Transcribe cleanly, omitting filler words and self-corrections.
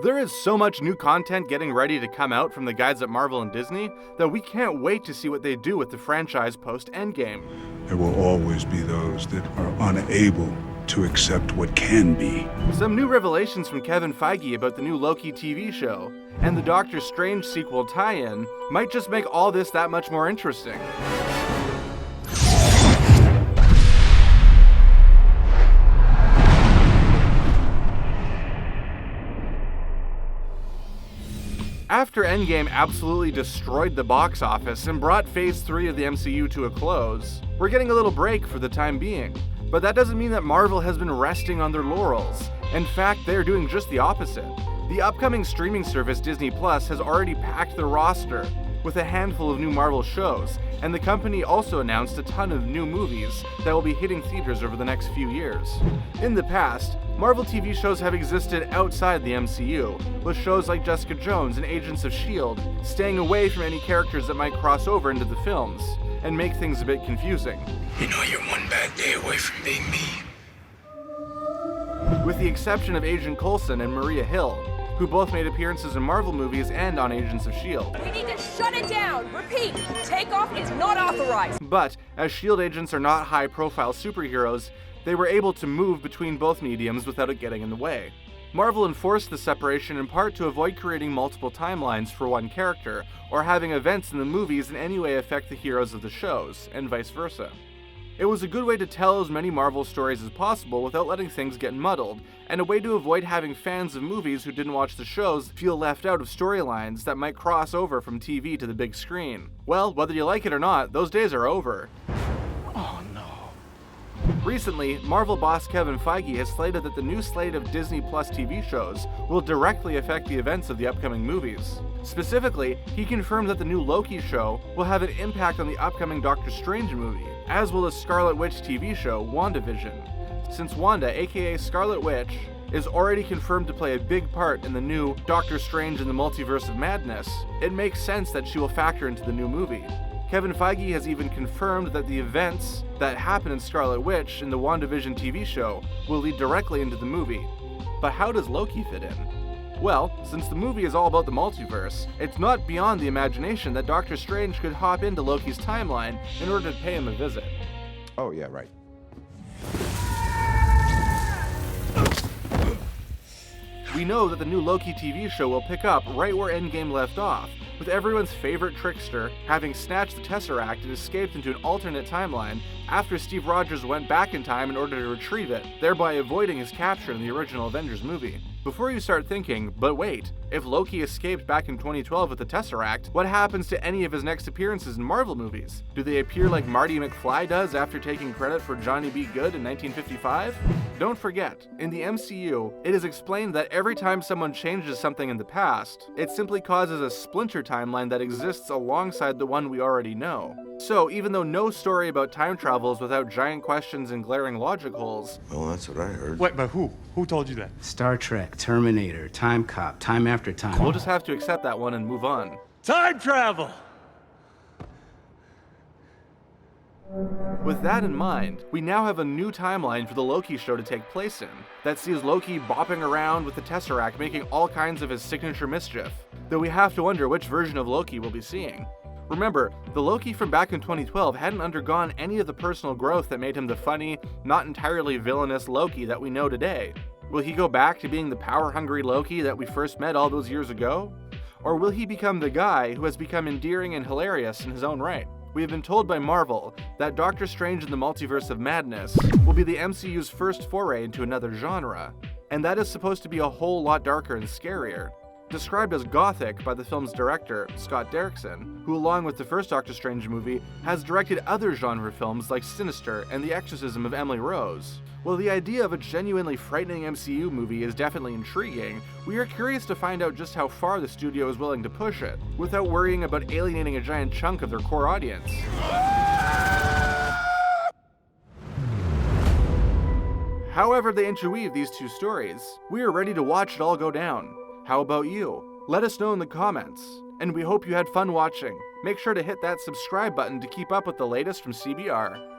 There is so much new content getting ready to come out from the guys at Marvel and Disney that we can't wait to see what they do with the franchise post-Endgame. There will always be those that are unable to accept what can be. Some new revelations from Kevin Feige about the new Loki TV show, and the Doctor Strange sequel tie-in might just make all this that much more interesting. After Endgame absolutely destroyed the box office and brought Phase 3 of the MCU to a close, we're getting a little break for the time being. But that doesn't mean that Marvel has been resting on their laurels. In fact, they're doing just the opposite. The upcoming streaming service Disney Plus has already packed their roster with a handful of new Marvel shows, and the company also announced a ton of new movies that will be hitting theaters over the next few years. In the past, Marvel TV shows have existed outside the MCU, with shows like Jessica Jones and Agents of S.H.I.E.L.D. staying away from any characters that might cross over into the films, and make things a bit confusing. You know you're one bad day away from being me. With the exception of Agent Coulson and Maria Hill, who both made appearances in Marvel movies and on Agents of S.H.I.E.L.D. We need to shut it down! Repeat, takeoff is not authorized! But, as S.H.I.E.L.D. agents are not high-profile superheroes, they were able to move between both mediums without it getting in the way. Marvel enforced the separation in part to avoid creating multiple timelines for one character, or having events in the movies in any way affect the heroes of the shows, and vice versa. It was a good way to tell as many Marvel stories as possible without letting things get muddled, and a way to avoid having fans of movies who didn't watch the shows feel left out of storylines that might cross over from TV to the big screen. Well, whether you like it or not, those days are over. Oh no. Recently, Marvel boss Kevin Feige has slated that the new slate of Disney Plus TV shows will directly affect the events of the upcoming movies. Specifically, he confirmed that the new Loki show will have an impact on the upcoming Doctor Strange movie, as will the Scarlet Witch TV show, WandaVision. Since Wanda, aka Scarlet Witch, is already confirmed to play a big part in the new Doctor Strange in the Multiverse of Madness, it makes sense that she will factor into the new movie. Kevin Feige has even confirmed that the events that happen in Scarlet Witch in the WandaVision TV show will lead directly into the movie. But how does Loki fit in? Well, since the movie is all about the multiverse, it's not beyond the imagination that Doctor Strange could hop into Loki's timeline in order to pay him a visit. Oh yeah, right. We know that the new Loki TV show will pick up right where Endgame left off, with everyone's favorite trickster having snatched the Tesseract and escaped into an alternate timeline after Steve Rogers went back in time in order to retrieve it, thereby avoiding his capture in the original Avengers movie. Before you start thinking, but wait, if Loki escaped back in 2012 with the Tesseract, what happens to any of his next appearances in Marvel movies? Do they appear like Marty McFly does after taking credit for Johnny B. Good in 1955? Don't forget, in the MCU, it is explained that every time someone changes something in the past, it simply causes a splinter timeline that exists alongside the one we already know. So, even though no story about time travel is without giant questions and glaring logic holes... Well, that's what I heard. Wait, but who? Who told you that? Star Trek, Terminator, Time Cop, Time After Time. We'll just have to accept that one and move on. Time travel! With that in mind, we now have a new timeline for the Loki show to take place in, that sees Loki bopping around with the Tesseract making all kinds of his signature mischief, though we have to wonder which version of Loki we'll be seeing. Remember, the Loki from back in 2012 hadn't undergone any of the personal growth that made him the funny, not entirely villainous Loki that we know today. Will he go back to being the power-hungry Loki that we first met all those years ago? Or will he become the guy who has become endearing and hilarious in his own right? We have been told by Marvel that Doctor Strange in the Multiverse of Madness will be the MCU's first foray into another genre, and that is supposed to be a whole lot darker and scarier. Described as gothic by the film's director, Scott Derrickson, who along with the first Doctor Strange movie, has directed other genre films like Sinister and The Exorcism of Emily Rose. While the idea of a genuinely frightening MCU movie is definitely intriguing, we are curious to find out just how far the studio is willing to push it, without worrying about alienating a giant chunk of their core audience. However they interweave these two stories, we are ready to watch it all go down. How about you? Let us know in the comments. And we hope you had fun watching. Make sure to hit that subscribe button to keep up with the latest from CBR.